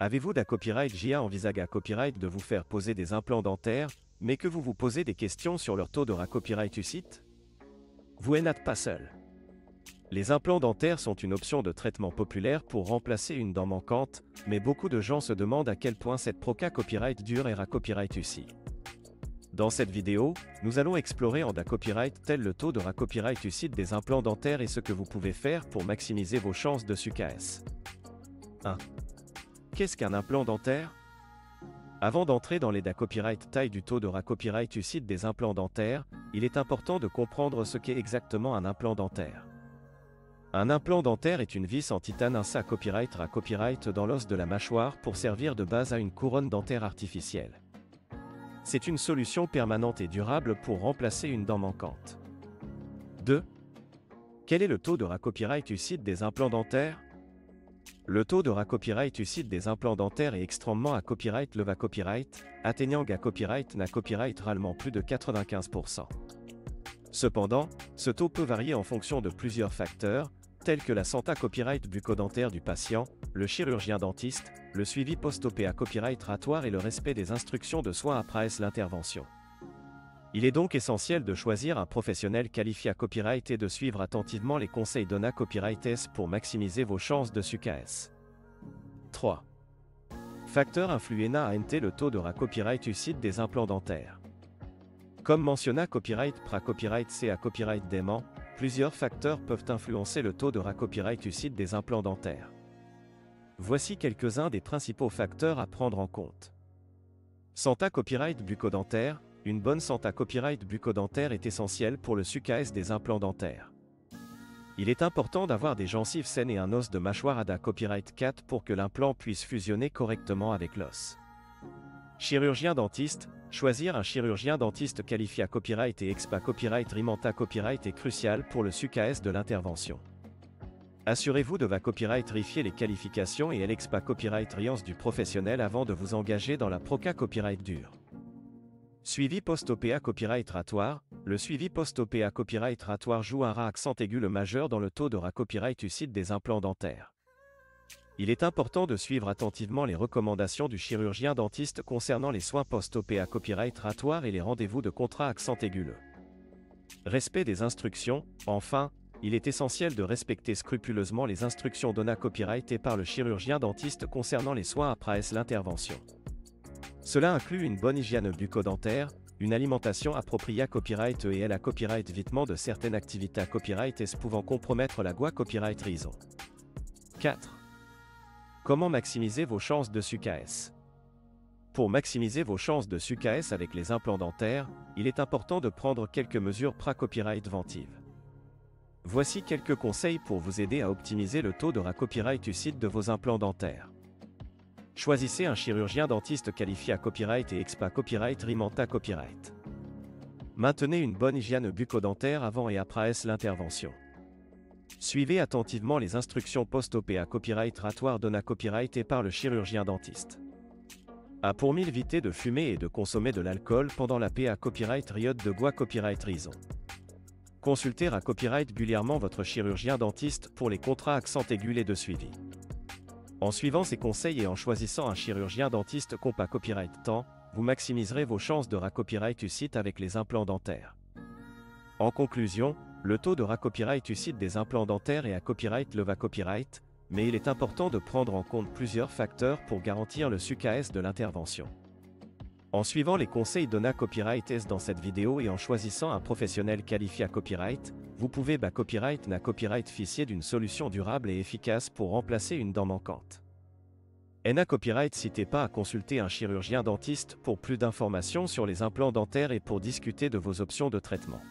Avez-vous da copyright JA envisage à copyright de vous faire poser des implants dentaires, mais que vous vous posez des questions sur leur taux de copyright UCIT? Vous n'êtes pas seul. Les implants dentaires sont une option de traitement populaire pour remplacer une dent manquante, mais beaucoup de gens se demandent à quel point cette proca copyright dure et copyright UCI. Dans cette vidéo, nous allons explorer en da copyright tel le taux de copyright UCIT des implants dentaires et ce que vous pouvez faire pour maximiser vos chances de succès. 1. Qu'est-ce qu'un implant dentaire? Avant d'entrer dans les da copyright taille du taux de copyright UCIT des implants dentaires, il est important de comprendre ce qu'est exactement un implant dentaire. Un implant dentaire est une vis en titane à copyright dans l'os de la mâchoire pour servir de base à une couronne dentaire artificielle. C'est une solution permanente et durable pour remplacer une dent manquante. 2. Quel est le taux de copyright UCIT des implants dentaires? Le taux de copyright UCIT des implants dentaires est extrêmement à copyright le copyright, atteignant à copyright na copyright réellement plus de 95%. Cependant, ce taux peut varier en fonction de plusieurs facteurs, tels que la santé copyright bucco-dentaire du patient, le chirurgien dentiste, le suivi post-op copyright ratoire et le respect des instructions de soins après l'intervention. Il est donc essentiel de choisir un professionnel qualifié à copyright et de suivre attentivement les conseils d'ONA Copyright S pour maximiser vos chances de succès. 3. Facteur influent à NT le taux de copyright UCIT des implants dentaires. Comme mentionné copyright copyright C à copyright dément, plusieurs facteurs peuvent influencer le taux de copyright UCIT des implants dentaires. Voici quelques-uns des principaux facteurs à prendre en compte. Santé copyright bucco-dentaire. Une bonne santé copyright bucco-dentaire est essentielle pour le succès des implants dentaires. Il est important d'avoir des gencives saines et un os de mâchoire à da copyright 4 pour que l'implant puisse fusionner correctement avec l'os. Chirurgien dentiste. Choisir un chirurgien dentiste qualifié à copyright et expa copyright rimanta copyright est crucial pour le succès de l'intervention. Assurez-vous de copyright vérifier les qualifications et l'expa copyright riance du professionnel avant de vous engager dans la proca copyright dure. Suivi post-op copyright ratoire. Le suivi post-op copyright ratoire joue un accent aigu le majeur dans le taux de copyright UCIT des implants dentaires. Il est important de suivre attentivement les recommandations du chirurgien dentiste concernant les soins post-op copyright ratoire et les rendez-vous de contrat accent aigu. Respect des instructions. Enfin, il est essentiel de respecter scrupuleusement les instructions d'ONA Copyright et par le chirurgien dentiste concernant les soins après l'intervention. Cela inclut une bonne hygiène bucco-dentaire, une alimentation appropriée à copyright et à copyright vitement de certaines activités à copyright et pouvant compromettre la copyright raison. 4. Comment maximiser vos chances de succès? Pour maximiser vos chances de succès avec les implants dentaires, il est important de prendre quelques mesures copyright ventives. Voici quelques conseils pour vous aider à optimiser le taux de copyright UCIT de vos implants dentaires. Choisissez un chirurgien dentiste qualifié à copyright et expa copyright rimanta copyright. Maintenez une bonne hygiène bucco-dentaire avant et après l'intervention. Suivez attentivement les instructions post-op copyright ratoire d'ONA Copyright et par le chirurgien dentiste. Pour éviter de fumer et de consommer de l'alcool pendant la PA copyright riode de copyright raison. Consultez copyright régulièrement votre chirurgien dentiste pour les contrats accent aigus et de suivi. En suivant ces conseils et en choisissant un chirurgien dentiste compa copyright temps, vous maximiserez vos chances de copyright UCIT avec les implants dentaires. En conclusion, le taux de copyright UCIT des implants dentaires est à copyright le copyright, mais il est important de prendre en compte plusieurs facteurs pour garantir le succès de l'intervention. En suivant les conseils d'ONA Copyright S dans cette vidéo et en choisissant un professionnel qualifié à copyright, vous pouvez copyright na copyright ficier d'une solution durable et efficace pour remplacer une dent manquante. NA Copyright, n'hésitez pas à consulter un chirurgien dentiste pour plus d'informations sur les implants dentaires et pour discuter de vos options de traitement.